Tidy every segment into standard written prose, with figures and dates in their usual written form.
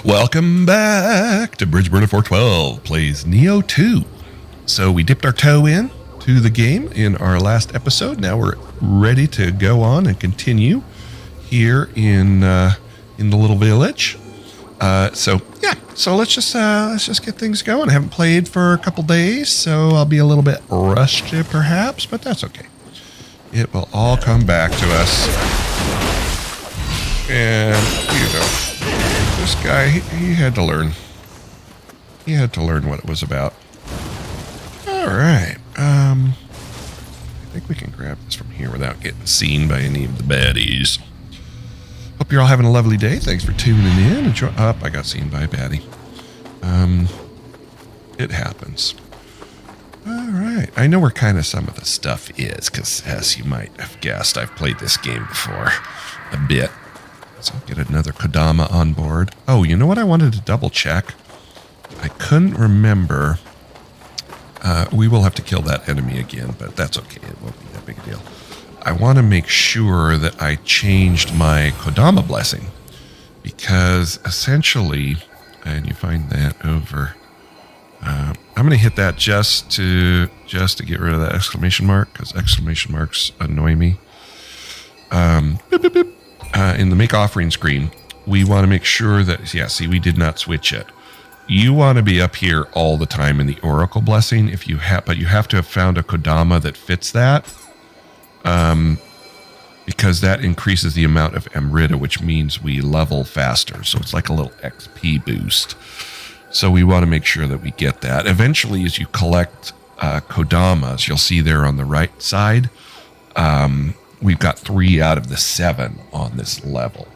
Welcome back to Bridgeburner 412 plays Nioh 2. So we dipped our toe in to the game in our last episode. Now we're ready to go on and continue here in the little village. So let's just get things going. I haven't played for a couple days, so I'll be a little bit rushed perhaps, but that's okay. It will all come back to us. And this guy, he had to learn. He had to learn what it was about. All right. I think we can grab this from here without getting seen by any of the baddies. Hope you're all having a lovely day. Thanks for tuning in. Enjoy. I got seen by a baddie. It happens. All right. I know where kind of some of the stuff is, because as you might have guessed, I've played this game before a bit. So get another Kodama on board. Oh, you know what I wanted to double check? I couldn't remember. We will have to kill that enemy again, but that's okay. It won't be that big a deal. I want to make sure that I changed my Kodama blessing, because essentially, and you find that over. I'm going to hit that just to get rid of that exclamation mark, because exclamation marks annoy me. Beep, beep, beep. In the make offering screen, we want to make sure that, see, we did not switch it. You want to be up here all the time in the Oracle blessing, but you have to have found a Kodama that fits that, because that increases the amount of Amrita, which means we level faster. So it's like a little XP boost. So we want to make sure that we get that. Eventually, as you collect Kodamas, you'll see there on the right side, we've got 3 out of the 7 on this level.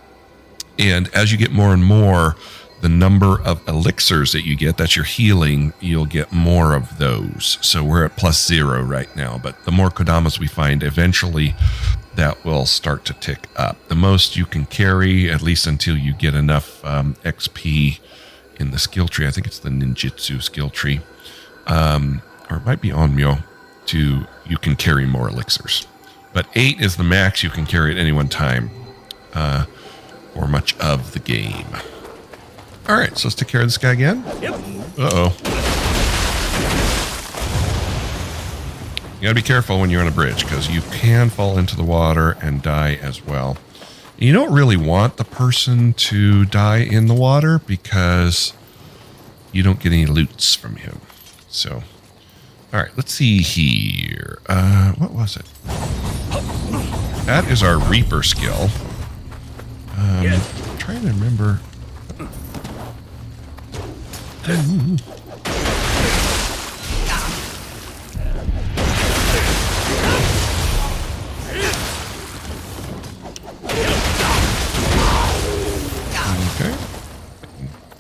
And as you get more and more, the number of elixirs that you get, that's your healing, you'll get more of those. So we're at +0 right now. But the more Kodamas we find, eventually that will start to tick up. The most you can carry, at least until you get enough XP in the skill tree. I think it's the ninjutsu skill tree. Or it might be Onmyo, you can carry more elixirs. But 8 is the max you can carry at any one time for much of the game. All right, so let's take care of this guy again. Yep. Uh-oh. You got to be careful when you're on a bridge, because you can fall into the water and die as well. You don't really want the person to die in the water, because you don't get any loots from him. So, all right, let's see here. What was it? That is our Reaper skill. I'm trying to remember. Okay.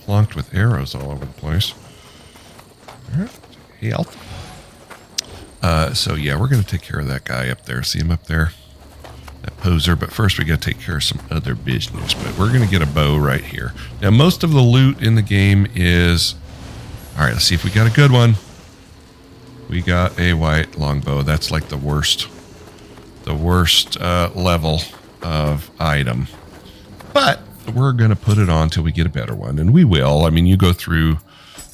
Plonked with arrows all over the place. All right. Health. So yeah, we're going to take care of that guy up there. See him up there? That poser. But first we got to take care of some other business. But we're going to get a bow right here. Now, most of the loot in the game is... All right, let's see if we got a good one. We got a white longbow. That's like the worst level of item. But we're going to put it on till we get a better one. And we will. I mean, you go through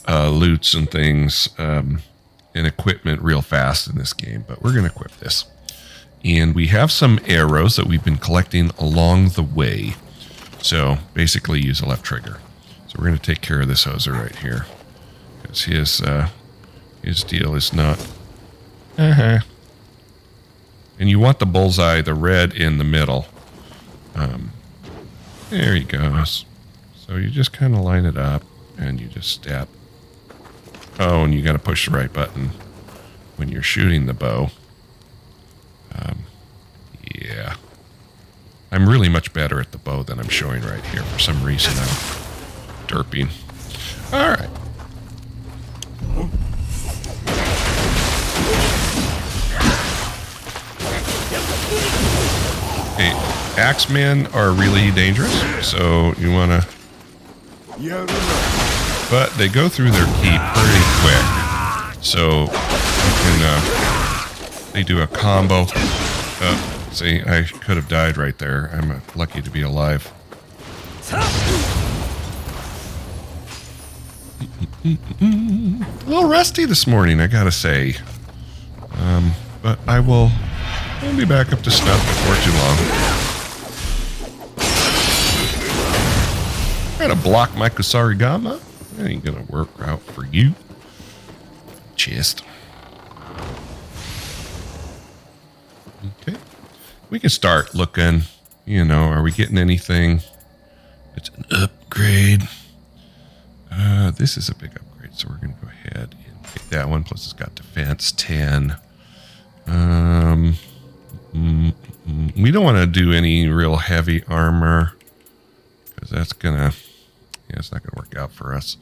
loots and things and equipment real fast in this game. But we're going to equip this. And we have some arrows that we've been collecting along the way. So basically use a left trigger. So we're going to take care of this hoser right here. Because his deal is not... And you want the bullseye, the red in the middle. There he goes. So you just kind of line it up and you just stab. Oh, and you got to push the right button when you're shooting the bow. Yeah. I'm really much better at the bow than I'm showing right here. For some reason, I'm derping. All right. Okay, axemen are really dangerous, so you want to... But they go through their key pretty quick, so you can... they do a combo. See, I could have died right there. I'm lucky to be alive. A little rusty this morning, I gotta say. But I'll be back up to snuff before too long. Trying to block my Kusarigama? That ain't gonna work out for you. Chest. Okay. We can start looking. You know, are we getting anything? It's an upgrade. This is a big upgrade, so we're going to go ahead and take that one. Plus, it's got defense 10. We don't want to do any real heavy armor because that's gonna, it's not gonna work out for us.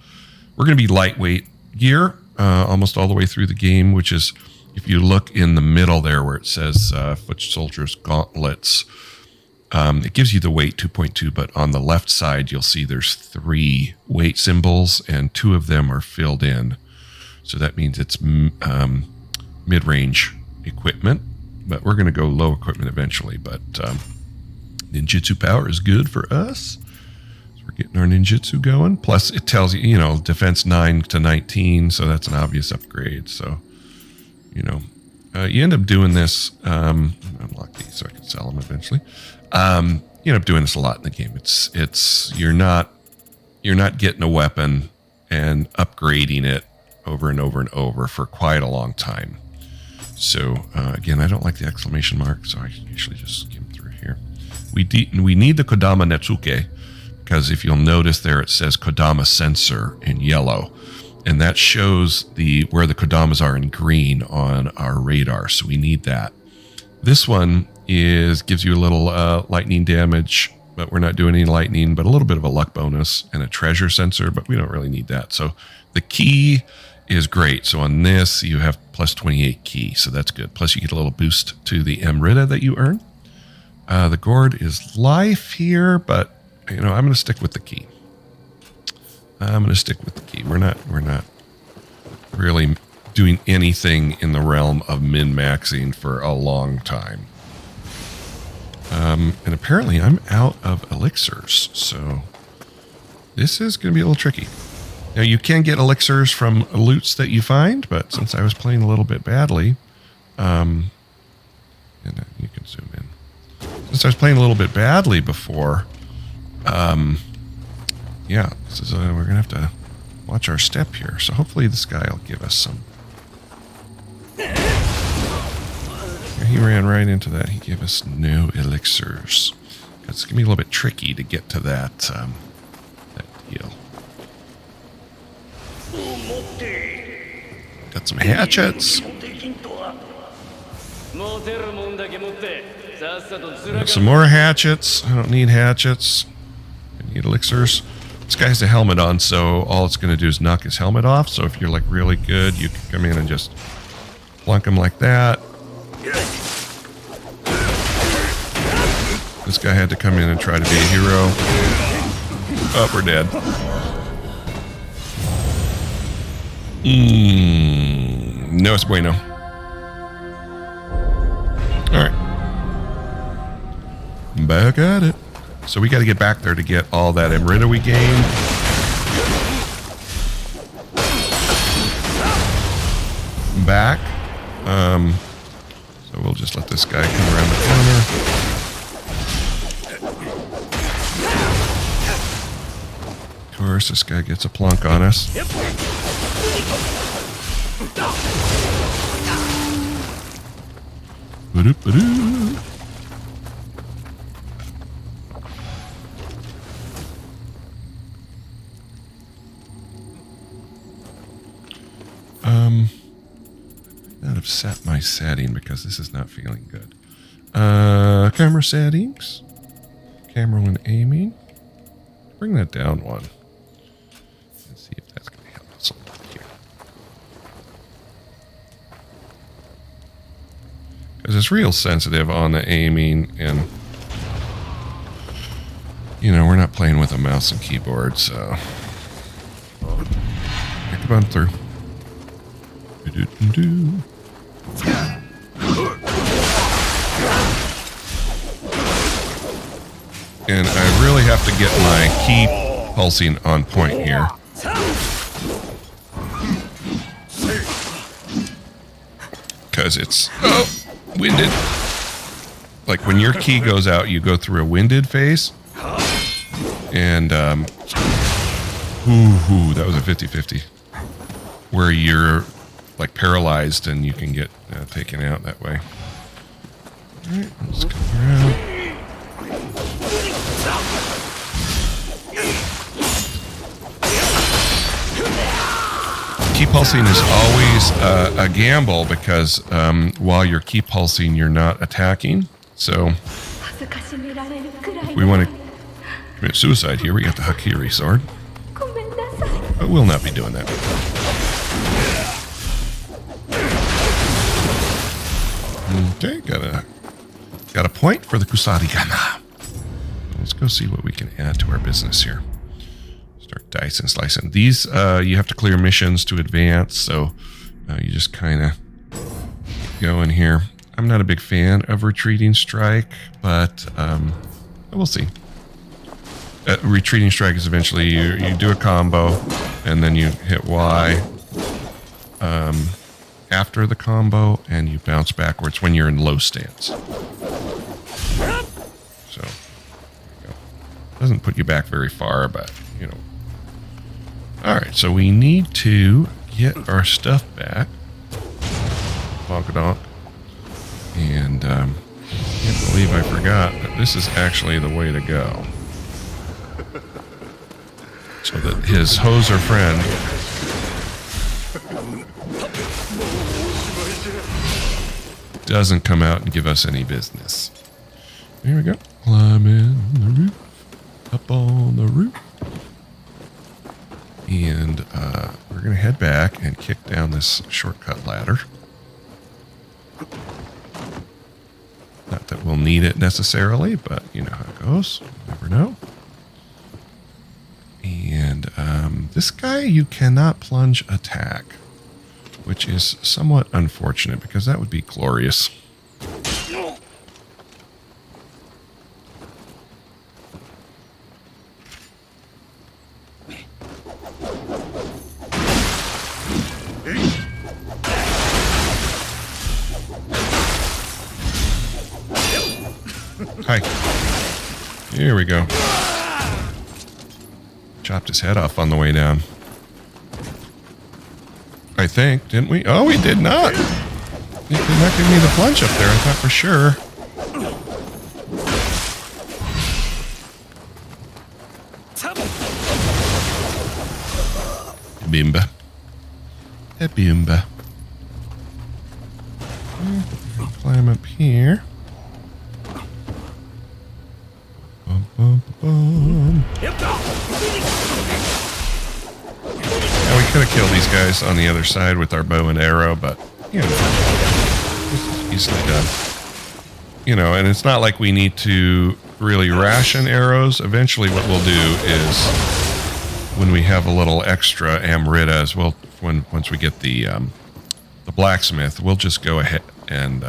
We're gonna be lightweight gear almost all the way through the game, which is, if you look in the middle there where it says Foot Soldiers Gauntlets, it gives you the weight 2.2, but on the left side you'll see there's 3 weight symbols and 2 of them are filled in. So that means it's mid-range equipment, but we're going to go low equipment eventually. But ninjutsu power is good for us. So we're getting our ninjutsu going. Plus it tells you, you know, defense 9 to 19, so that's an obvious upgrade. So, you know, you end up doing this, unlock these so I can sell them eventually. You end up doing this a lot in the game. It's you're not getting a weapon and upgrading it over and over and over for quite a long time. So again, I don't like the exclamation mark, so I usually just skim through here. We need the Kodama Netsuke, because if you'll notice there it says Kodama Sensor in yellow, and that shows where the Kodamas are in green on our radar. So we need that. This one gives you a little lightning damage, but we're not doing any lightning, but a little bit of a luck bonus and a treasure sensor, but we don't really need that. So the key is great. So on this, you have plus 28 key, so that's good. Plus you get a little boost to the Emrita that you earn. The gourd is life here, but you know, I'm going to stick with the key. We're not really doing anything in the realm of min-maxing for a long time. And apparently I'm out of elixirs, so this is going to be a little tricky. Now, you can get elixirs from loots that you find, but since I was playing a little bit badly, and you can zoom in. Since I was playing a little bit badly before, yeah, this is we're gonna have to watch our step here. So hopefully this guy will give us some. He ran right into that. He gave us no elixirs. It's gonna be a little bit tricky to get to that that deal. Got some hatchets. Got some more hatchets. I don't need hatchets. I need elixirs. This guy has a helmet on, so all it's going to do is knock his helmet off. So if you're like really good, you can come in and just plunk him like that. This guy had to come in and try to be a hero. Oh, we're dead. No es bueno. Alright. Back at it. So we got to get back there to get all that Emrita we gained. Back. So we'll just let this guy come around the corner. Of course, this guy gets a plunk on us. Ba-doop-ba-doo. I'd have set my setting because this is not feeling good. Camera settings. Camera when aiming. Bring that down one. Let's see if that's going to help us a little here. Because it's real sensitive on the aiming, and you know, we're not playing with a mouse and keyboard, so come on through. And I really have to get my key pulsing on point here. because it's winded. Like when your ki goes out, you go through a winded phase. And, that was a 50-50. Where you're like paralyzed and you can get taken out that way. All right, let's come around. Ki pulsing is always a gamble because while you're ki pulsing, you're not attacking. So if we want to commit suicide here, we got the Hakiri Sword. But we'll not be doing that. Okay, got a point for the Kusarigama. Let's go see what we can add to our business here. Start dicing, slicing. These, you have to clear missions to advance, so you just kind of go in here. I'm not a big fan of Retreating Strike, but we'll see. Retreating Strike is eventually you do a combo, and then you hit Y after the combo, and you bounce backwards when you're in low stance. So, doesn't put you back very far, but, you know. Alright, so we need to get our stuff back. Bonkadonk. And, can't believe I forgot that this is actually the way to go. So that his hoser friend doesn't come out and give us any business. Here we go. Climbing the roof. Up on the roof. And we're going to head back and kick down this shortcut ladder. Not that we'll need it necessarily, but you know how it goes. You never know. And this guy, you cannot plunge attack, which is somewhat unfortunate because that would be glorious. Hi. Here we go. Chopped his head off on the way down. I think, didn't we? Oh, we did not. He did not give me the plunge up there. I thought for sure. Bimba. Bimba. Climb up here. Bum, bum, bum. Now we could have killed these guys on the other side with our bow and arrow, but you know, this is easily done. You know, and it's not like we need to really ration arrows. Eventually, what we'll do is when we have a little extra Amrita as well, once we get the blacksmith, we'll just go ahead and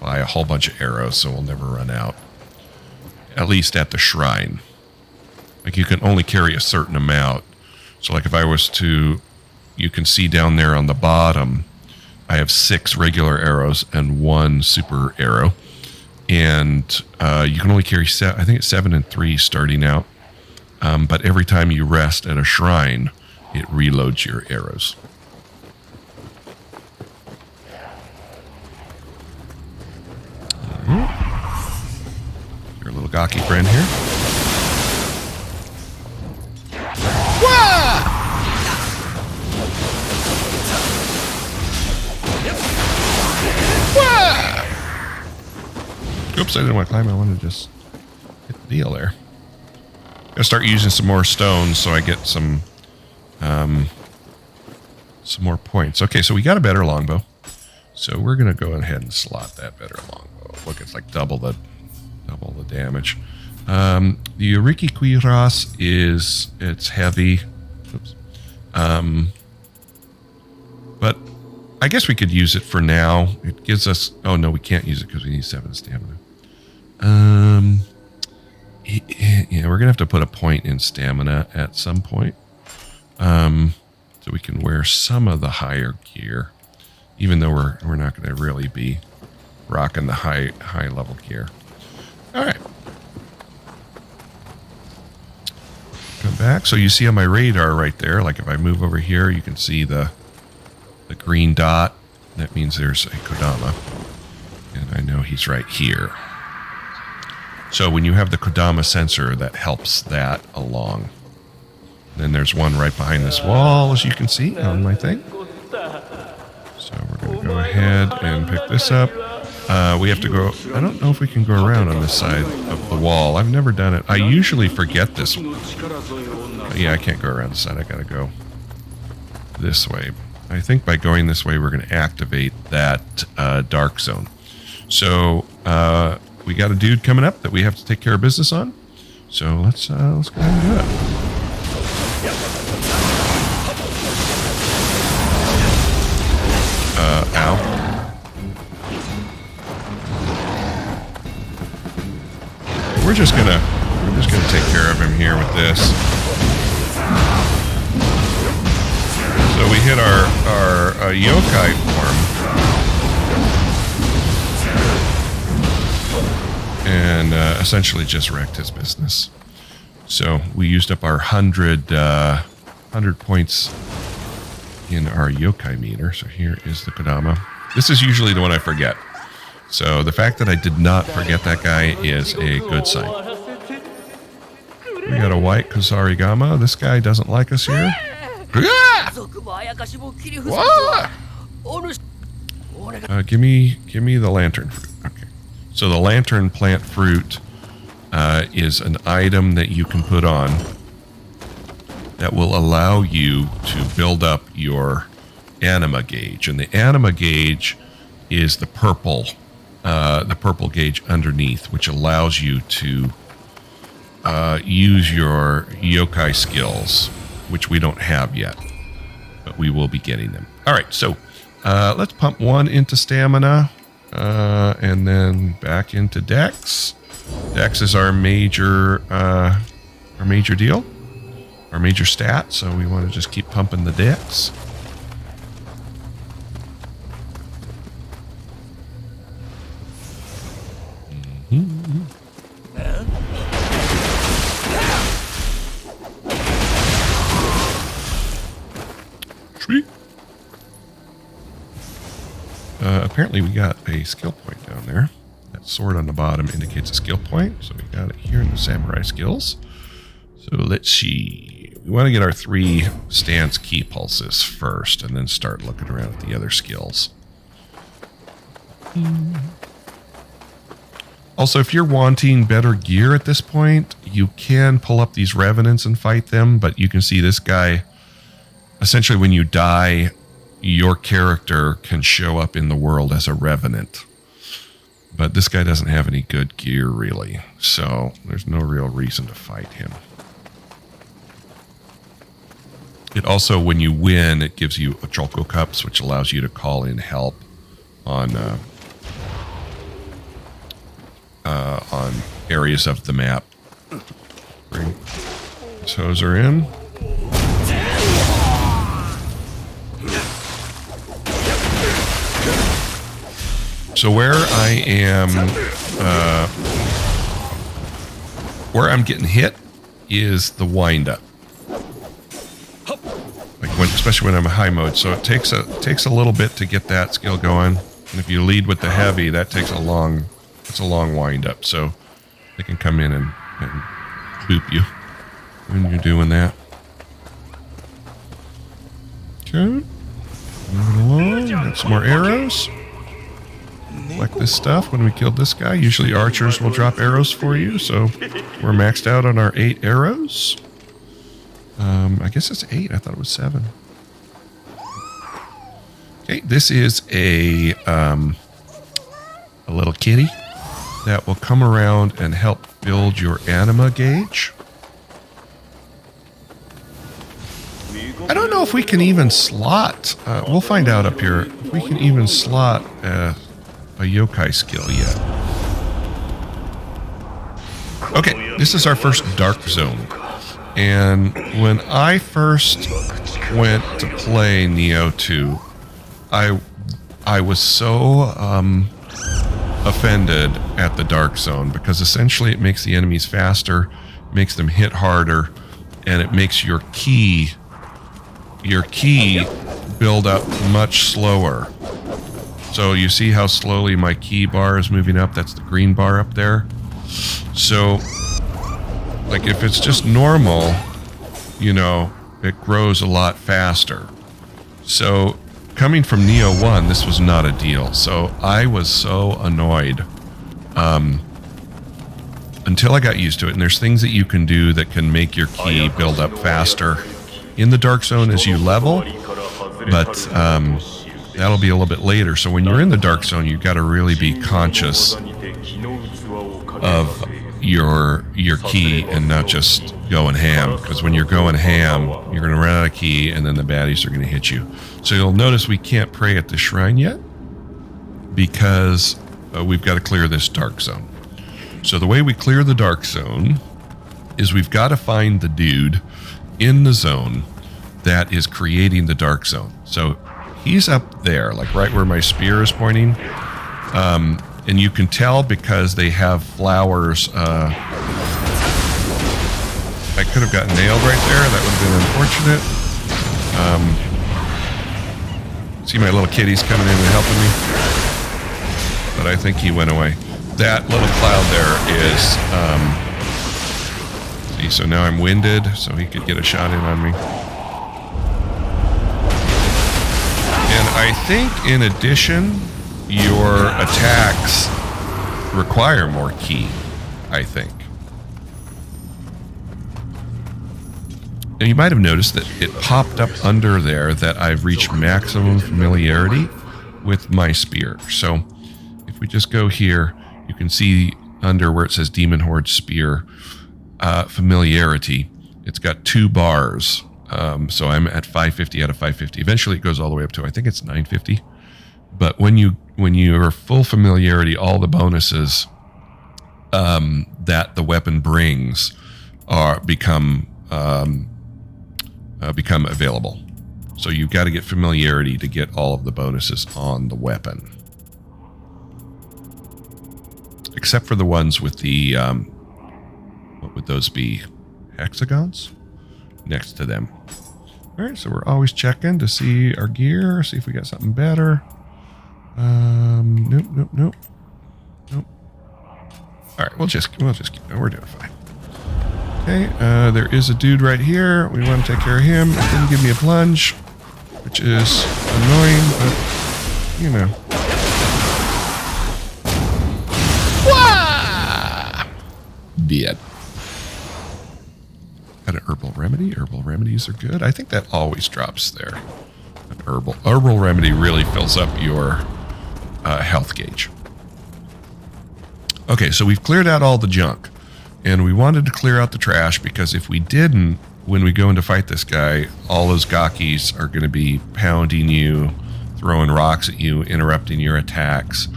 buy a whole bunch of arrows, so we'll never run out. At least at the shrine. Like you can only carry a certain amount. So like if I was to, you can see down there on the bottom, I have 6 regular arrows and 1 super arrow. And you can only carry, I think it's 7 and 3 starting out. But every time you rest at a shrine, it reloads your arrows. Your little gawky friend here. Wah! Wah! Oops, I didn't want to climb. I wanted to just hit the deal there. Gotta start using some more stones so I get some more points. Okay, so we got a better longbow. So we're gonna go ahead and slot that better longbow. Look, it's like double the damage. The Uriki Cuirass it's heavy. Oops. But I guess we could use it for now. It gives us, oh no, we can't use it because we need 7 stamina. Yeah, we're gonna have to put a point in stamina at some point. So we can wear some of the higher gear. even though we're not going to really be rocking the high level gear. All right. Come back. So you see on my radar right there, like if I move over here, you can see the green dot. That means there's a Kodama. And I know he's right here. So when you have the Kodama sensor, that helps that along. Then there's one right behind this wall, as you can see on my thing. So we're going to go ahead and pick this up. We have to go... I don't know if we can go around on this side of the wall. I've never done it. I usually forget this. Yeah, I can't go around the side. I got to go this way. I think by going this way, we're going to activate that dark zone. So we got a dude coming up that we have to take care of business on. So let's go ahead and do it. Ow. We're just gonna take care of him here with this. So we hit our yokai form, and essentially just wrecked his business. So we used up our 100 points in our yokai meter. So here is the Kodama. This is usually the one I forget. So the fact that I did not forget that guy is a good sign. We got a white Kusarigama. This guy doesn't like us here. Give me the lantern fruit. Okay. So the lantern plant fruit is an item that you can put on that will allow you to build up your anima gauge. And the anima gauge is the purple gauge underneath, which allows you to use your yokai skills, which we don't have yet, but we will be getting them. All right, so let's pump one into stamina, and then back into Dex. Dex is our major deal, our major stat, so we want to just keep pumping the Dex. Sweet. Apparently we got a skill point down there. That sword on the bottom indicates a skill point, so we got it here in the samurai skills. So let's see. We want to get our 3 stance key pulses first, and then start looking around at the other skills. Also, if you're wanting better gear at this point, you can pull up these revenants and fight them, but you can see this guy, essentially when you die, your character can show up in the world as a revenant. But this guy doesn't have any good gear, really, so there's no real reason to fight him. It also, when you win, it gives you a Choco Cups, which allows you to call in help on areas of the map. Bring this hoser in. So where I am, where I'm getting hit is the wind-up. Especially when I'm in high mode, so it takes a little bit to get that skill going. And if you lead with the heavy, that takes a long wind up. So they can come in and boop you when you're doing that. Okay, moving along. Got some more arrows. Collect this stuff when we killed this guy. Usually archers will drop arrows for you, so we're maxed out on our 8 arrows. I guess it's 8. I thought it was 7. Okay, this is a little kitty that will come around and help build your anima gauge. I don't know if we can even slot. We'll find out up here if we can even slot a yokai skill yet. Okay, this is our first dark zone. And when I first went to play Nioh 2, I I was so offended at the Dark Zone because essentially it makes the enemies faster, makes them hit harder, and it makes your key build up much slower. So you see how slowly my key bar is moving up? That's the green bar up there. So, like if it's just normal, you know, it grows a lot faster. So coming from Nioh 1, this was not a deal. So I was so annoyed until I got used to it. And there's things that you can do that can make your key build up faster in the Dark Zone as you level. But that'll be a little bit later. So when you're in the Dark Zone, you've got to really be conscious of your key and not just going ham. Because when you're going ham, you're going to run out of key and then the baddies are going to hit you. So you'll notice we can't pray at the shrine yet because we've got to clear this Dark Zone. So the way we clear the Dark Zone is we've got to find the dude in the zone that is creating the Dark Zone. So he's up there, like right where my spear is pointing. And you can tell because they have flowers. I could have gotten nailed right there. That would have been unfortunate. See my little kitties coming in and helping me. But I think he went away. That little cloud there is... see, so now I'm winded, so he could get a shot in on me. And I think in addition, your attacks require more ki, I think. And you might have noticed that it popped up under there that I've reached maximum familiarity with my spear. So if we just go here, you can see under where it says Demon Horde Spear, familiarity. It's got 2 bars. So I'm at 550 out of 550. Eventually it goes all the way up to, I think it's 950. But when you're full familiarity, all the bonuses that the weapon brings become available. So you've got to get familiarity to get all of the bonuses on the weapon. Except for the ones with the, what would those be? Hexagons? Next to them. All right, so we're always checking to see our gear, see if we got something better. Nope. All right, we'll just keep going. We're doing fine. Okay, there is a dude right here. We want to take care of him. It didn't give me a plunge, which is annoying, but you know. Wah! Dead. Got an herbal remedy. Herbal remedies are good. I think that always drops there. An herbal remedy really fills up your health gauge. Okay, so we've cleared out all the junk. And we wanted to clear out the trash because if we didn't, when we go in to fight this guy, all those gakis are going to be pounding you, throwing rocks at you, interrupting your attacks.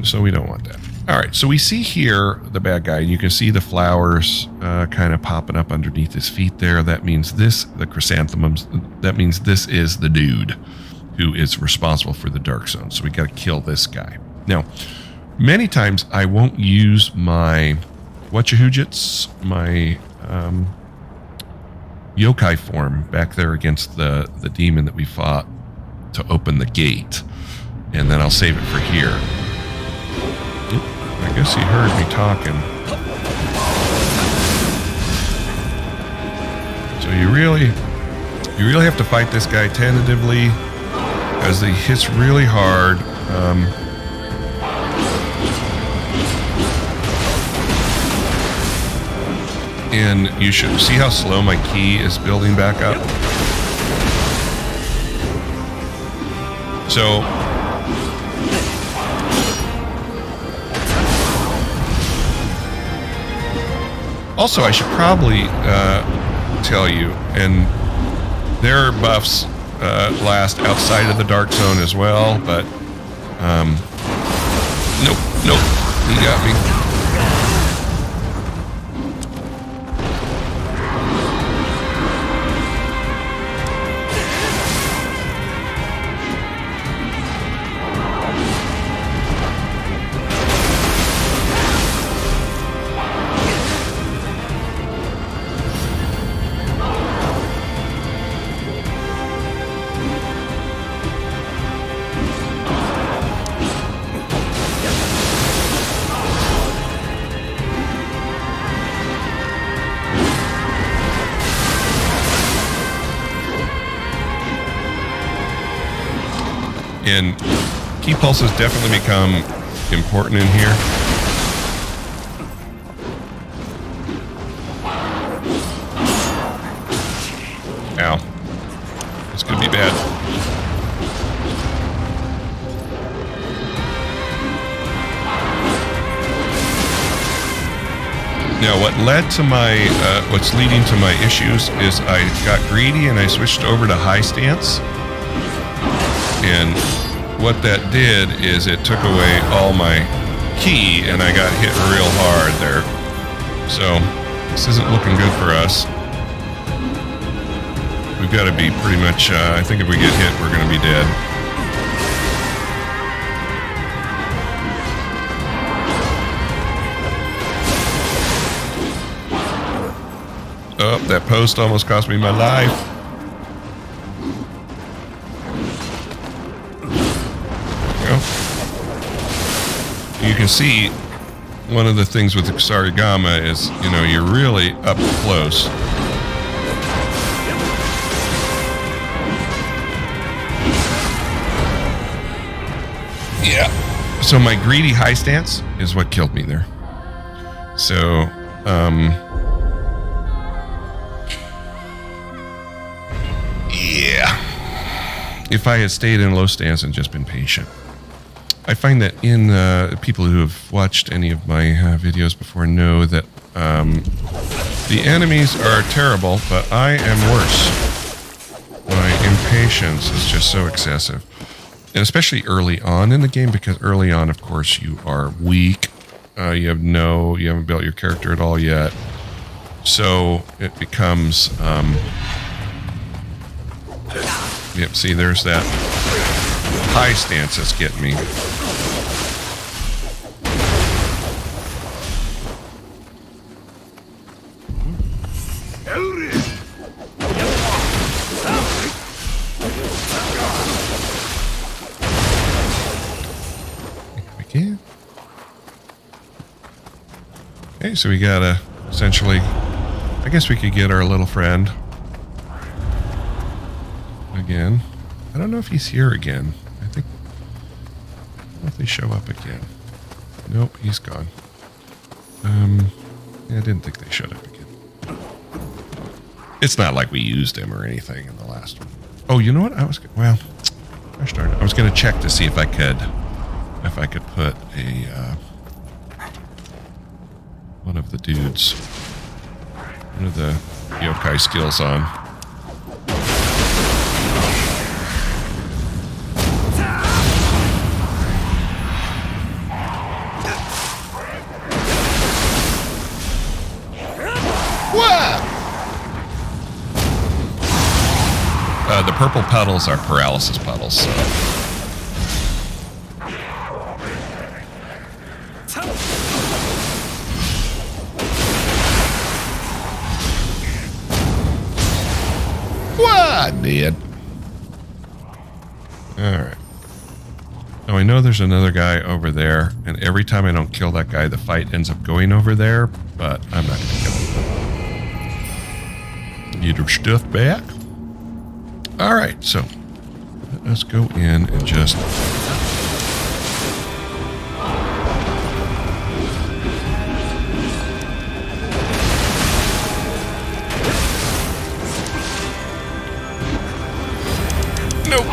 So we don't want that. All right, so we see here the bad guy, and you can see the flowers kind of popping up underneath his feet there. That means the chrysanthemums, that means this is the dude who is responsible for the Dark Zone. So we got to kill this guy. Now, many times I won't use my whatchahujits, my yokai form back there against the demon that we fought to open the gate. And then I'll save it for here. Oop, I guess he heard me talking. So you really have to fight this guy tentatively because he hits really hard. And you should see how slow my key is building back up. So also I should probably tell you, and their buffs last outside of the Dark Zone as well, but nope, he got me. And key pulses definitely become important in here. Ow. This could be bad. Now, what led to my, what's leading to my issues is I got greedy and I switched over to high stance. And what that did is it took away all my ki and I got hit real hard there. So, this isn't looking good for us. We've got to be pretty much, I think if we get hit, we're going to be dead. Oh, that post almost cost me my life. There we go. You can see one of the things with the Kusarigama is, you know, you're really up close. Yeah. So my greedy high stance is what killed me there. So, yeah. If I had stayed in low stance and just been patient. I find that in people who have watched any of my videos before know that the enemies are terrible, but I am worse. My impatience is just so excessive. And especially early on in the game, because early on, of course, you are weak. You haven't built your character at all yet. So it becomes, yep, see, there's that high stance that's getting me. Okay, so we gotta essentially, I guess we could get our little friend again. I don't know if he's here again. I don't know if they show up again. Nope, he's gone. Yeah, I didn't think they showed up again. It's not like we used him or anything in the last one. Oh, you know what? Gosh darn it. I was gonna check to see if I could put a one of the dudes, one of the yokai skills on. The purple puddles are paralysis puddles, so. What, dude? Alright. Now I know there's another guy over there, and every time I don't kill that guy, the fight ends up going over there, but I'm not going to kill him. Get her stuff back. Alright, so let's go in and just... Nope.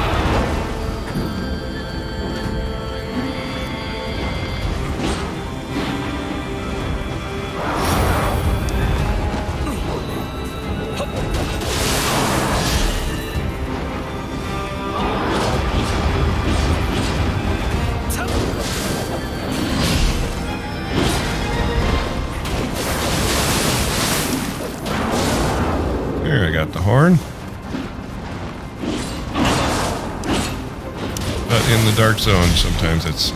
Here, I got the horn. But in the dark zone, sometimes it's...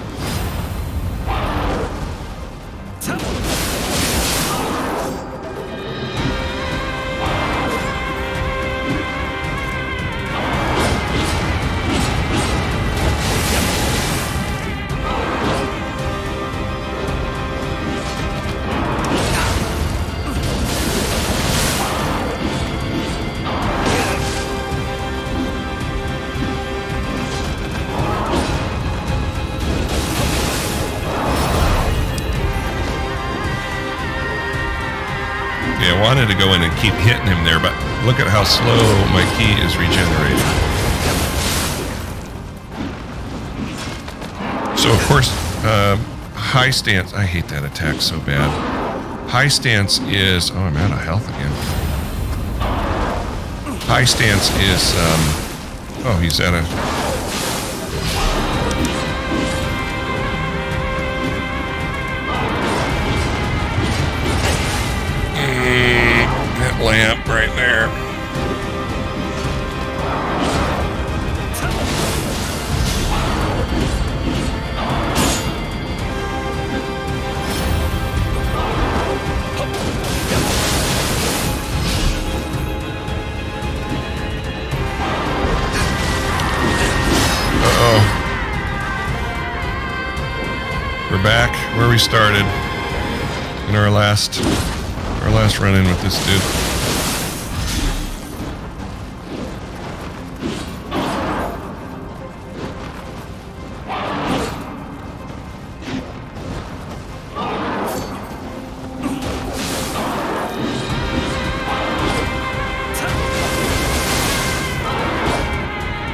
go in and keep hitting him there, but look at how slow my ki is regenerating. So, of course, high stance... I hate that attack so bad. High stance is... Oh, I'm out of health again. High stance is... oh, he's at a... that lamp right there. We're back where we started in our last run-in with this dude.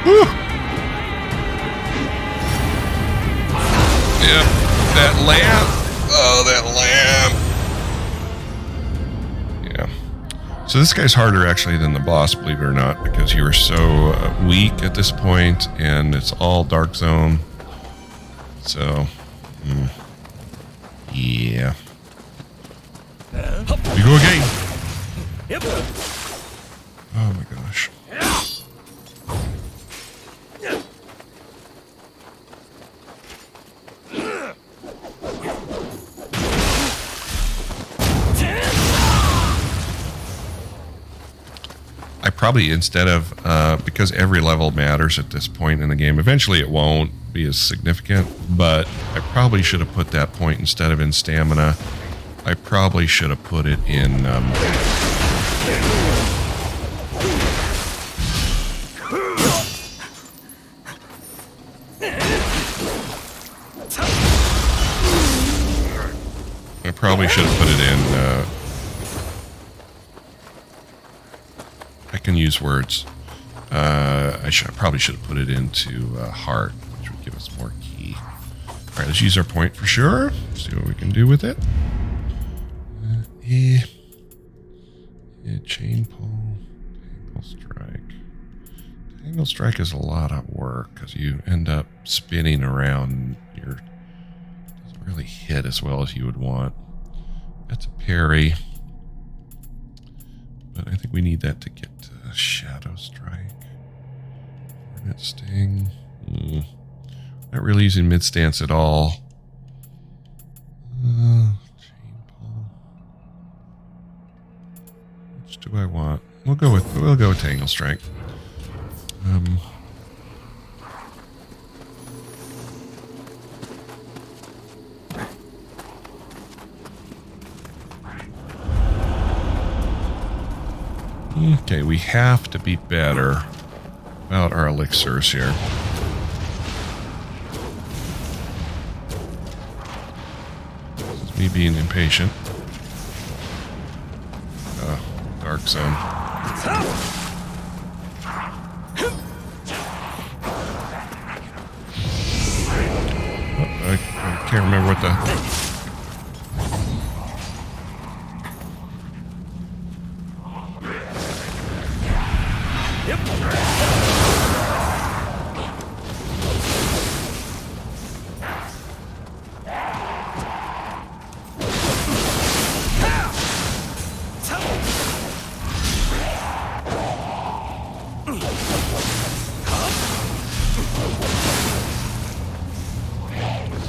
Woo! Yep, that lamp. Oh, that lamp. Yeah. So this guy's harder actually than the boss, believe it or not, because you are so weak at this point, and it's all dark zone. So, yeah. We go again. Oh my gosh. I probably, instead of, because every level matters at this point in the game, eventually it won't be as significant, but I probably should have put that point instead of in stamina. I probably should have put it in, I probably should have put it in, I can use words. I probably should have put it into heart, which would give us more ki. All right, let's use our point for sure. See what we can do with it. Chain pull, tangle strike. Tangle strike is a lot of work because you end up spinning around. Doesn't really hit as well as you would want. That's a parry. But I think we need that to get Shadow Strike. Mid Sting. Not really using mid stance at all. Chain pull. Which do I want? We'll go with Tangle Strike. Okay, we have to be better about our elixirs here. This is me being impatient. Dark zone. I can't remember what the...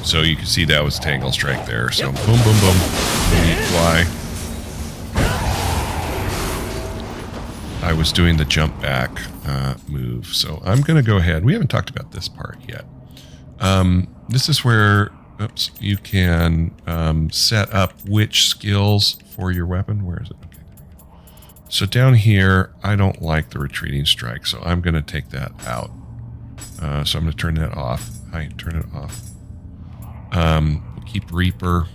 So you can see that was Tangle Strike there. So boom, boom, boom. Fly. I was doing the jump back move. So I'm going to go ahead. We haven't talked about this part yet. This is where you can set up which skills for your weapon. Where is it? Okay, there we go. So down here, I don't like the retreating strike. So I'm going to take that out. So I'm going to turn that off. Turn it off. We'll keep Reaper,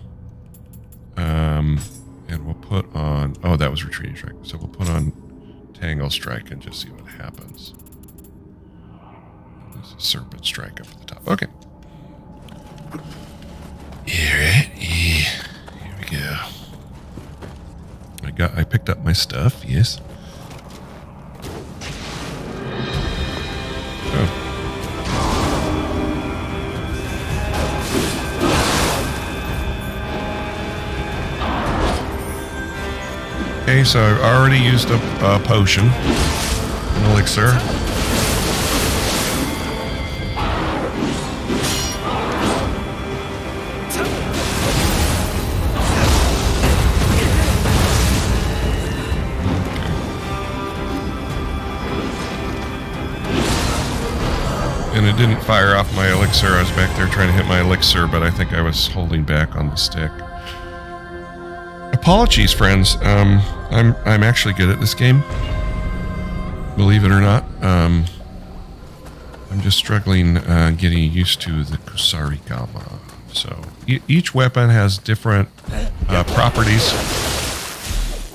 and And we'll put on... Oh, that was Retreating Strike. So we'll put on Tangle Strike and just see what happens. There's a Serpent Strike up at the top. Okay. Alright. Here we go. I picked up my stuff, yes. Oh. Okay, so I've already used a potion, an elixir. And it didn't fire off my elixir. I was back there trying to hit my elixir, but I think I was holding back on the stick. Apologies, friends. I'm actually good at this game. Believe it or not. I'm just struggling getting used to the Kusarigama. So each weapon has different properties,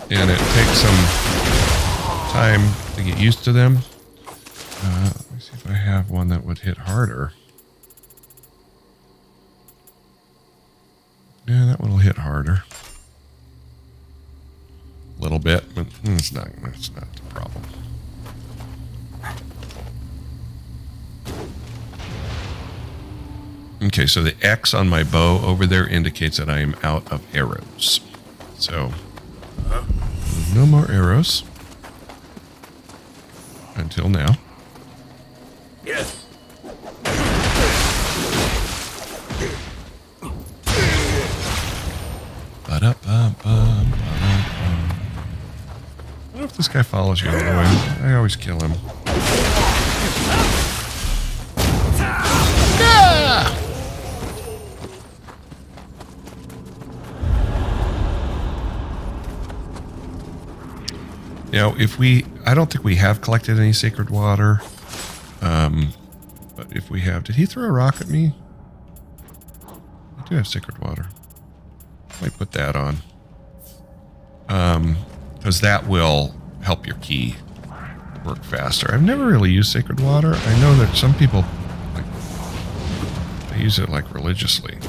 and it takes some time to get used to them. Let me see if I have one that would hit harder. Yeah, that one will hit harder. A little bit, but it's not the problem. Okay, so the X on my bow over there indicates that I am out of arrows. So, no more arrows. Until now. Yes. I wonder if this guy follows you all the way. I always kill him. Ah! Now, I don't think we have collected any sacred water. But if we have, did he throw a rock at me? I do have sacred water. Might put that on. Because that will help your key work faster. I've never really used sacred water. I know that some people they use it like religiously.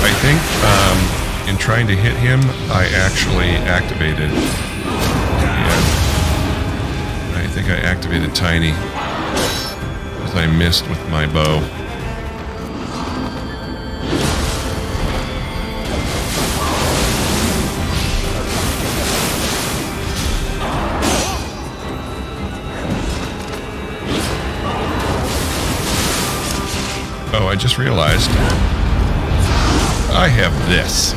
I think in trying to hit him, I actually activated. I think I activated Tiny because I missed with my bow. Oh, I just realized I have this.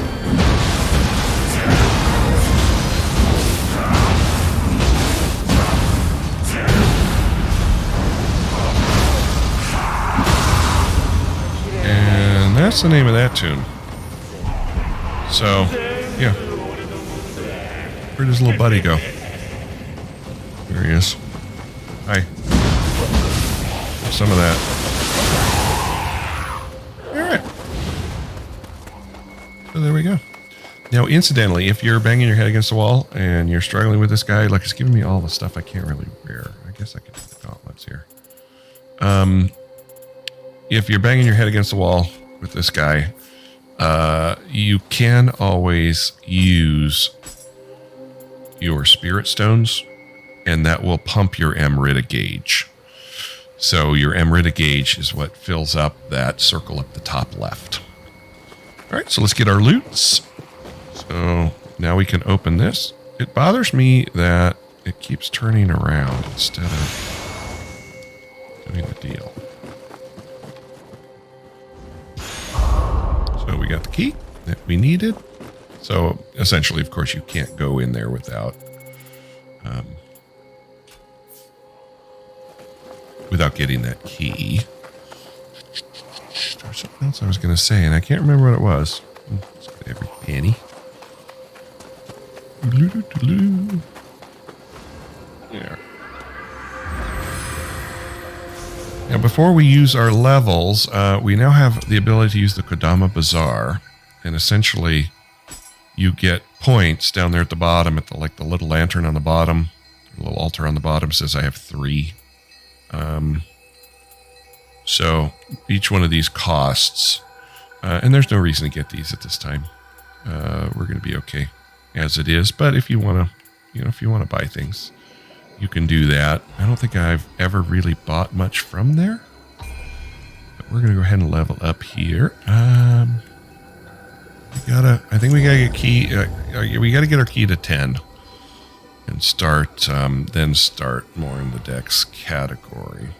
And that's the name of that tune. So, yeah. Where'd his little buddy go? There he is. Hi. Some of that. So there we go. Now, incidentally, if you're banging your head against the wall and you're struggling with this guy, like it's giving me all the stuff I can't really wear. I guess I could do the gauntlets here. If you're banging your head against the wall with this guy, you can always use your spirit stones, and that will pump your Amrita gauge. So your Amrita gauge is what fills up that circle up the top left. All right, so let's get our loots. So now we can open this. It bothers me that it keeps turning around instead of doing the deal. So we got the key that we needed. So essentially, of course, you can't go in there without getting that key. There's something else I was going to say, and I can't remember what it was. Let's get every penny. Yeah. Now, before we use our levels, we now have the ability to use the Kodama Bazaar, and essentially you get points down there at the bottom at the little lantern on the bottom, the little altar on the bottom says I have 3. So each one of these costs, and there's no reason to get these at this time. We're going to be okay as it is. But if you want to, if you want to buy things, you can do that. I don't think I've ever really bought much from there. But we're going to go ahead and level up here. I think we gotta get key. We gotta get our key to 10 and start. Then start more in the dex category.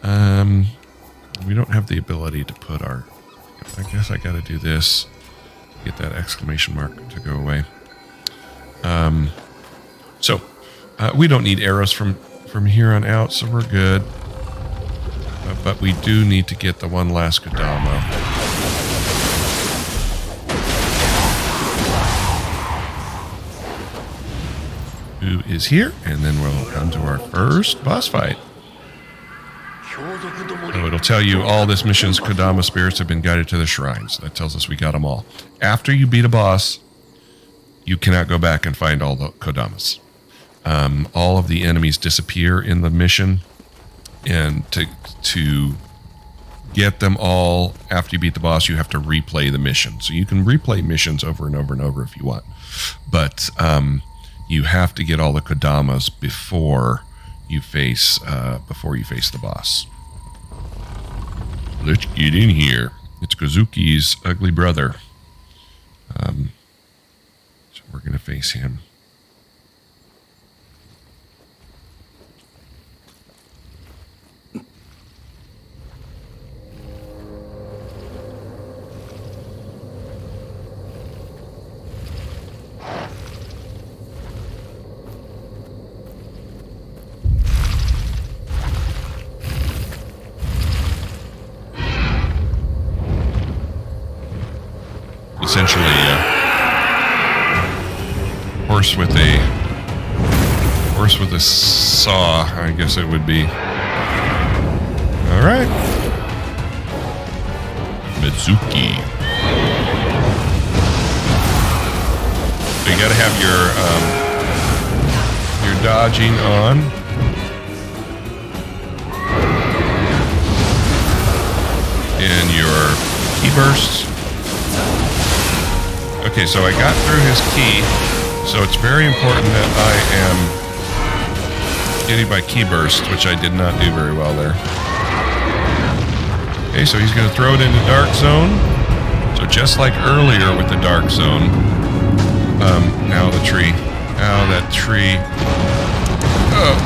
We don't have the ability to put our. I guess I gotta do this. Get that exclamation mark to go away. So we don't need arrows from here on out, so we're good. But we do need to get the one last Kodama. Who is here, and then we'll come to our first boss fight. So it'll tell you all this mission's Kodama spirits have been guided to the shrines. That tells us we got them all. After you beat a boss, you cannot go back and find all the Kodamas. All of the enemies disappear in the mission, and to get them all after you beat the boss, you have to replay the mission. So you can replay missions over and over and over if you want, but you have to get all the Kodamas before you face the boss. Let's get in here. It's Kazuki's ugly brother. So we're going to face him. Essentially a horse with a saw, I guess it would be. All right, Mezuki. So you got to have your dodging on. And your key bursts. Okay, so I got through his key, so it's very important that I am getting my key burst, which I did not do very well there. Okay, so he's going to throw it into Dark Zone. So just like earlier with the Dark Zone, now the tree. Now that tree. Oh.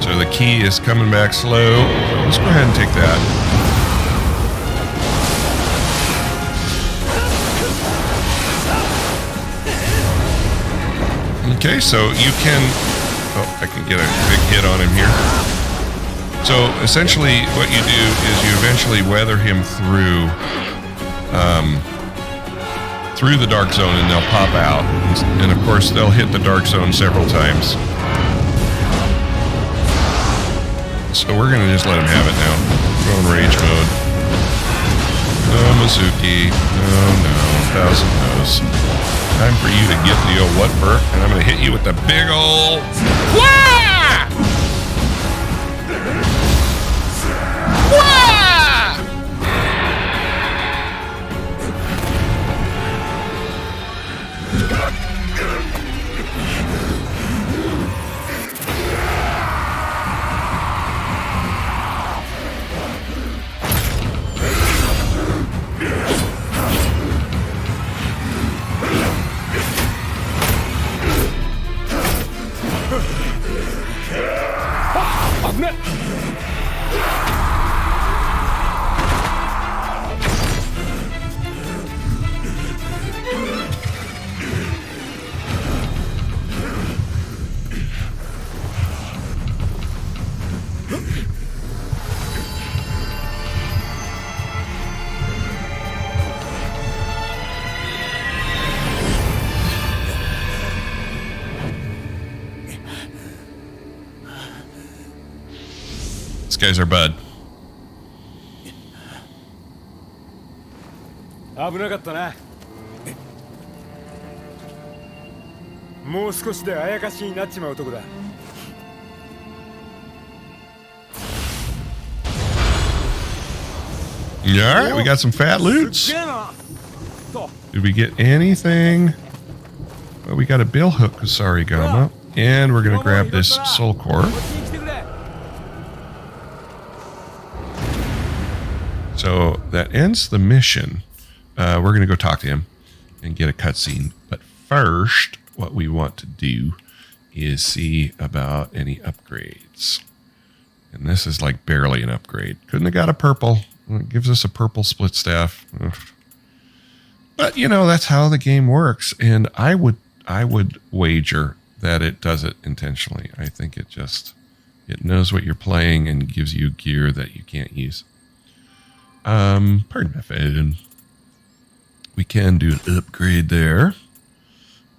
So the key is coming back slow. So let's go ahead and take that. Okay, so you can... Oh, I can get a big hit on him here. So essentially what you do is you eventually weather him through the Dark Zone, and they'll pop out. And of course they'll hit the Dark Zone several times. So we're going to just let him have it now. Go in rage mode. No, Mezuki. No, 1,000 no's. Time for you to get the old what burp, and I'm going to hit you with the big old... Wah! Wah! guy's our bud. 危なかったな。もう少しであやかしになっちまうとこだ。Alright, we got some fat loots. Did we get anything? Well, we got a bill hook, Sarigama. And we're gonna grab this soul core. So that ends the mission. We're gonna go talk to him and get a cutscene. But first, what we want to do is see about any upgrades. And this is like barely an upgrade. Couldn't have got a purple. It gives us a purple split staff. Ugh. But you know, that's how the game works. And I would wager that it does it intentionally. I think it knows what you're playing and gives you gear that you can't use. Pardon my phone. We can do an upgrade there.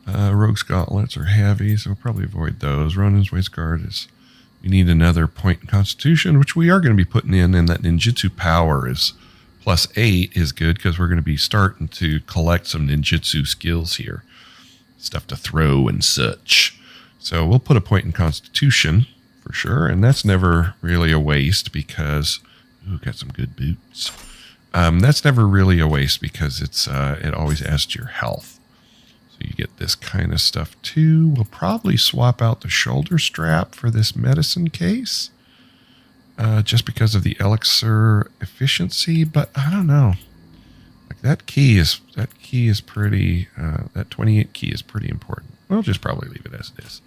Rogue's gauntlets are heavy, so we'll probably avoid those. Ronin's waist guard is... We need another point in Constitution, which we are going to be putting in, and that ninjutsu power is +8 is good because we're going to be starting to collect some ninjutsu skills here. Stuff to throw and such. So we'll put a point in Constitution for sure, and that's never really a waste because... Ooh, got some good boots. That's never really a waste because it always adds to your health. So you get this kind of stuff too. We'll probably swap out the shoulder strap for this medicine case. Just because of the elixir efficiency, but I don't know. Like that key is pretty, that 28 key is pretty important. We'll just probably leave it as it is.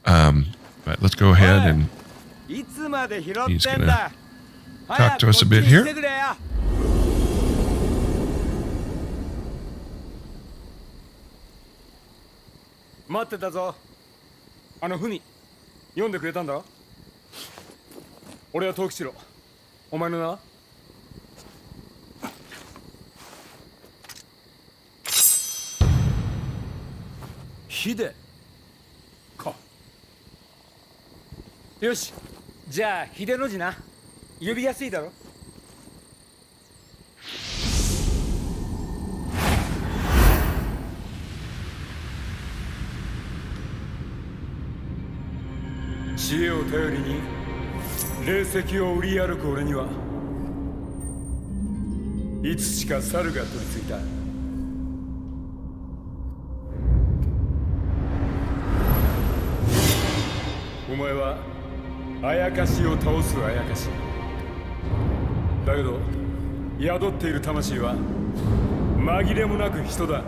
But let's go ahead and he's gonna talk to us a bit here. Hide か。よし、じゃあ秀の字な。呼びやすいだろ。知恵を頼りに霊石を売り歩く俺にはいつしか猿が取り付いた。お前はあやかしを倒すあやかしだけど宿っている魂は紛れもなく人だ。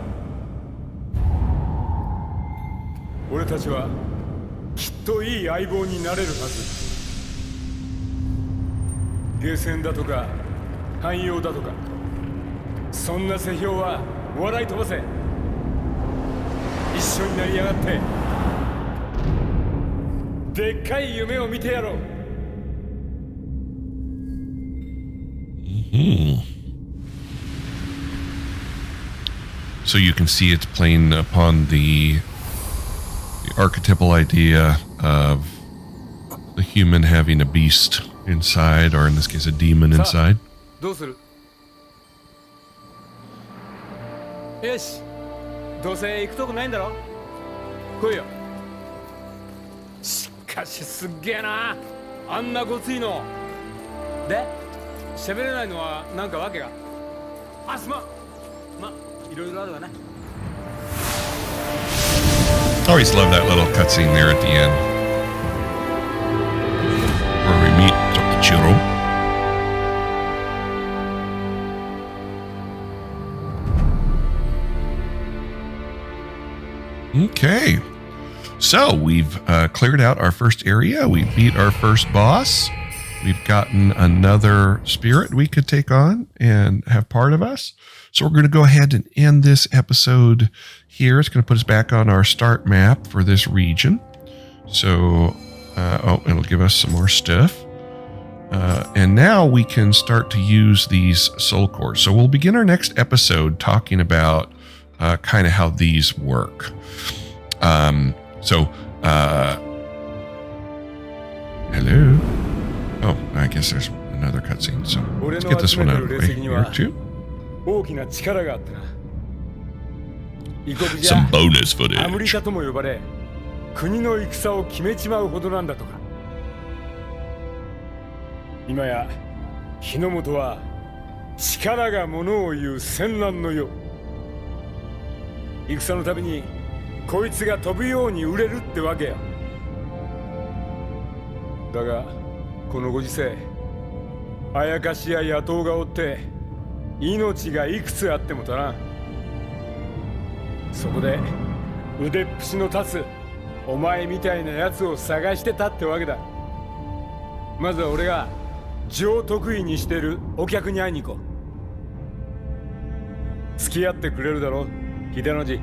俺たちはきっといい相棒になれるはず。ゲーセンだとか汎用だとかそんな世評は笑い飛ばせ。一緒になりやがってでっかい夢を見てやろう。So you can see it's playing upon the archetypal idea of the human having a beast inside, or in this case a demon inside. どうする？よし、どうせ行くとこないんだろ。来いよ。しかしすっげえな、あんなごついので喋れないのはなんかわけが。あ、すまん。ま、いろいろあるわな。Always love that little cutscene there at the end where we meet Tokichiro. Okay, so we've cleared out our first area. We beat our first boss. We've gotten another spirit we could take on and have part of us. So we're going to go ahead and end this episode here. It's going to put us back on our start map for this region. So, it'll give us some more stuff. And now we can start to use these soul cores. So we'll begin our next episode talking about kind of how these work. Hello. Oh, I guess there's another cutscene. So let's get this one out of the way here too. 大きな力があってな。異国じゃ Some bonus アムリ footage. カとも呼ばれ、国の戦を決めちまうほどなんだとか。今や日の本は力がものを言う戦乱の世。戦のたびにこいつが飛ぶように売れるってわけや。だがこのご時世、あやかしや野党がおって命がいくつあっても足らん。そこで腕っぷしの立つお前みたいなやつを探してたってわけだ。まずは俺が上得意にしてるお客に会いに行こう。付き合ってくれるだろ、秀の字。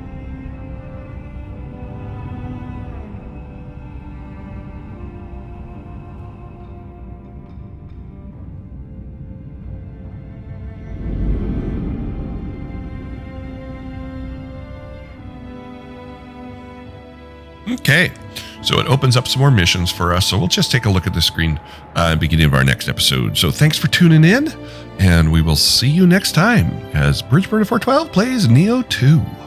Okay, so it opens up some more missions for us. So we'll just take a look at the screen beginning of our next episode. So thanks for tuning in, and we will see you next time as Bridgeburn 412 plays Nioh 2.